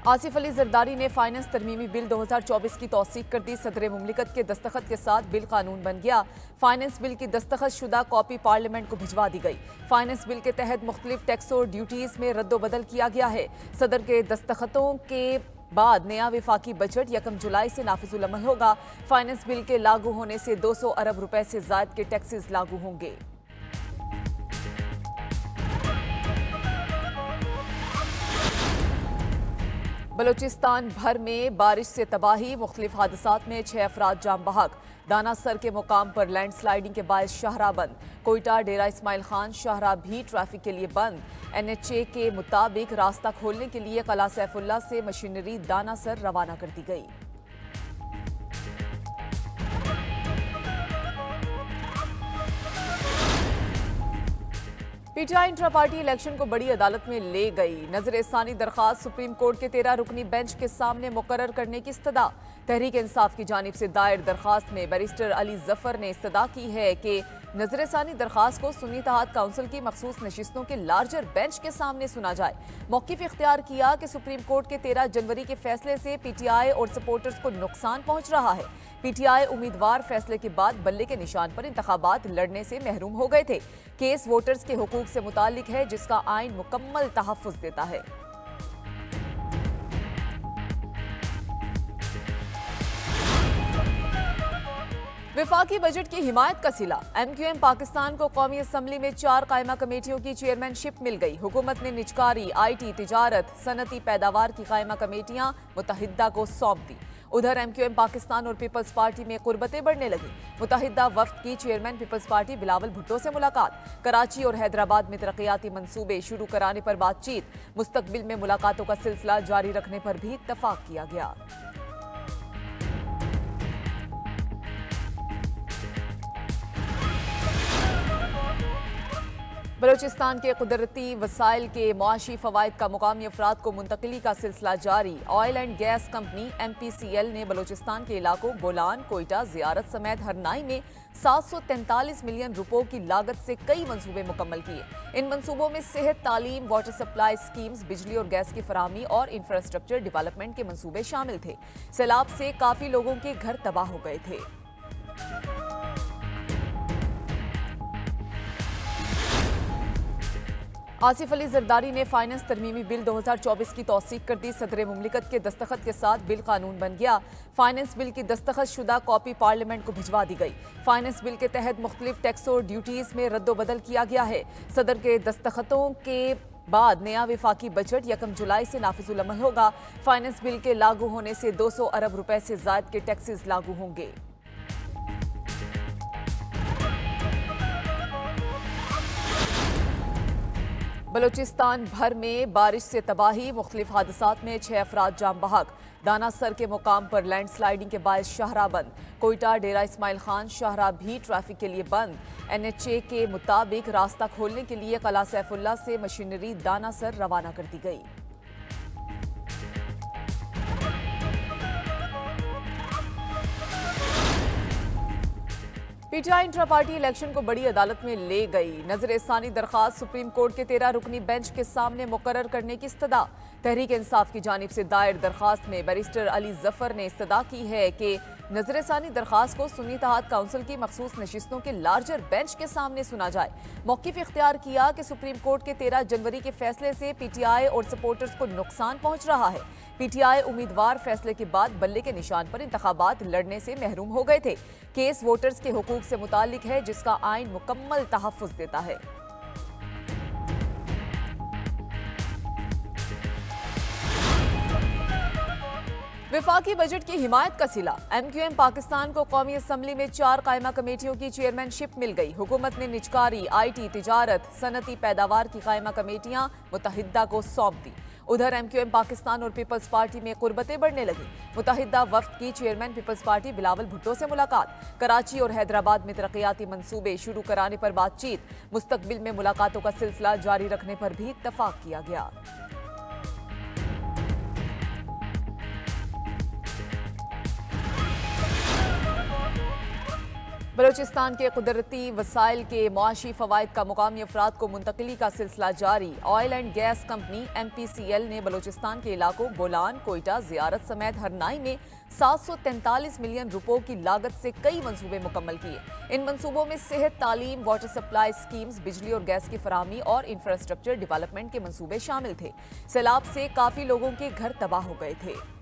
आसिफ अली जरदारी ने finance तरमीमी bill 2024 की तौसीक कर दी। सदर मुमलिकत के दस्तखत के साथ बिल कानून बन गया। फाइनेंस बिल की दस्तखत शुदा कॉपी पार्लियामेंट को भिजवा दी गई। फाइनेंस बिल के तहत मुख्तलिफ टैक्स और ड्यूटीज में रद्दोबदल किया गया है। सदर के दस्तखतों के बाद नया विफाकी बजट 1 जुलाई से नाफिजुल अमल होगा। फाइनेंस बिल के लागू होने से 200 अरब रुपए से ज्यादा के टैक्सेस लागू होंगे। बलूचिस्तान भर में बारिश से तबाही, मुख्तलिफ हादसात में 6 अफराद जाम बहक। दानासर के मुकाम पर लैंडस्लाइडिंग के बायस शाहराह बंद। कोयटा डेरा इस्माइल खान शाहराह भी ट्रैफिक के लिए बंद। NHA के मुताबिक रास्ता खोलने के लिए कला सैफुल्ला से मशीनरी दानासर रवाना कर दी गई। PTI इंट्रा पार्टी इलेक्शन को बड़ी अदालत में ले गई। नजर-ए-सानी दरखास्त सुप्रीम कोर्ट के 13 रुकनी बेंच के सामने मुकर्रर करने की इस्तदा। तहरीक इंसाफ की जानिब से दायर दरखास्त में बैरिस्टर अली जफर ने इस्तदा की है कि नजर-ए-सानी दरखास्त को सुन्नी इत्तेहाद काउंसिल की मखसूस नशिस्तों के लार्जर बेंच के सामने सुना जाए। मौक़िफ़ इख्तियार किया कि सुप्रीम कोर्ट के 13 जनवरी के फैसले से PTI और सपोर्टर्स को नुकसान पहुंच रहा है। PTI उम्मीदवार फैसले के बाद बल्ले के निशान पर इंतखाबात लड़ने से महरूम हो गए थे। केस वोटर्स के हुकूक से मुताल्लिक है, जिसका आइन मुकम्मल तहफ़्फ़ुज़ देता है। विफाकी बजट की हिमायत का सिला। MQM पाकिस्तान को कौमी असम्बली में 4 कायमा कमेटियों की चेयरमैनशिप मिल गई। हुकूमत ने निजकारी, IT, तिजारत, सनती पैदावार की कायमा कमेटियां मुतहिदा को सौंप दी। उधर MQM पाकिस्तान और पीपल्स पार्टी में कुर्बतें बढ़ने लगी। मुतहिदा वफ्द की chairman People's Party Bilawal Bhutto से मुलाकात। कराची और हैदराबाद में तरक्याती मंसूबे शुरू कराने पर बातचीत। मुस्तकबिल में मुलाकातों का सिलसिला जारी रखने पर भी इत्तफाक किया गया। बलूचिस्तान के कुदरती वसाइल के मुआशी फवायद का मुकामी अफराद को मुंतकिली का सिलसिला जारी। Oil and gas company MPCL ने बलूचिस्तान के इलाकों बोलान, कोयटा, जियारत समेत हरनाई में 743 मिलियन रुपयों की लागत से कई मंसूबे मुकम्मल किए। इन मंसूबों में सेहत, तालीम, वाटर सप्लाई स्कीम्स, बिजली और गैस की फराहमी और इंफ्रास्ट्रक्चर डेवलपमेंट के मंसूबे शामिल थे। सैलाब से काफी लोगों के घर तबाह हो गए थे। आसिफ अली जरदारी ने फाइनेंस तरमीमी बिल 2024 की तौसीक कर दी। सदर मुमलिकत के दस्तखत के साथ बिल कानून बन गया। फाइनेंस बिल की दस्तखत शुदा कॉपी पार्लियामेंट को भिजवा दी गई। फाइनेंस बिल के तहत मुख्तलिफ टैक्स और ड्यूटीज में रद्दोबदल किया गया है। सदर के दस्तखतों के बाद नया विफाकी बजट 1 जुलाई से नाफिजुल अमल होगा। फाइनेंस बिल के लागू होने से 200 अरब रुपए से ज्यादा के टैक्सेस लागू होंगे। बलूचिस्तान भर में बारिश से तबाही, मुख्तलिफ हादसात में 6 अफराद जाम बहक। दानासर के मुकाम पर लैंडस्लाइडिंग के बायस शाहराह बंद। कोयटा डेरा इस्माइल खान शाहराह भी ट्रैफिक के लिए बंद। NHA के मुताबिक रास्ता खोलने के लिए कला सैफुल्ला से मशीनरी दानासर रवाना कर दी गई। PTI इंट्रा पार्टी इलेक्शन को बड़ी अदालत में ले गई। नजर-ए-सानी दरखास्त सुप्रीम कोर्ट के 13 रुकनी बेंच के सामने मुकर्रर करने की इस्तदा। तहरीक इंसाफ की जानिब से दायर दरखास्त में बैरिस्टर अली जफर ने इस्तदा की है कि नजर-ए-सानी दरखास्त को सुन्नी इत्तेहाद काउंसिल की मखसूस नशिस्तों के लार्जर बेंच के सामने सुना जाए। मौक़िफ़ इख्तियार किया कि सुप्रीम कोर्ट के 13 जनवरी के फैसले से PTI और सपोर्टर्स को नुकसान पहुंच रहा है। PTI उम्मीदवार फैसले के बाद बल्ले के निशान पर इंतखाबात लड़ने से महरूम हो गए थे। केस वोटर्स के हुकूक से मुताल्लिक है, जिसका आइन मुकम्मल तहफ़्फ़ुज़ देता है। विफाकी बजट की हिमायत का सिला। MQM पाकिस्तान को कौमी असम्बली में 4 कायमा कमेटियों की चेयरमैनशिप मिल गई। हुकूमत ने निजकारी, IT, तिजारत, सनती पैदावार की कायमा कमेटियां मुतहिदा को सौंप दी। उधर MQM पाकिस्तान और पीपल्स पार्टी में कुर्बतें बढ़ने लगी। मुतहिदा वफ्द की chairman People's Party Bilawal Bhutto से मुलाकात। कराची और हैदराबाद में तरक्याती मंसूबे शुरू कराने पर बातचीत। मुस्तकबिल में मुलाकातों का सिलसिला जारी रखने पर भी इत्तफाक किया गया। बलूचिस्तान के कुदरती वसाइल के मुआशी फवायद का मुकामी अफराद को मुंतकिली का सिलसिला जारी। Oil and gas company MPCL ने बलूचिस्तान के इलाकों बोलान, कोयटा, जियारत समेत हरनाई में 743 मिलियन रुपयों की लागत से कई मंसूबे मुकम्मल किए। इन मंसूबों में सेहत, तालीम, वाटर सप्लाई स्कीम्स, बिजली और गैस की फराहमी और इंफ्रास्ट्रक्चर डेवलपमेंट के मंसूबे शामिल थे। सैलाब से काफी लोगों के घर तबाह हो गए थे।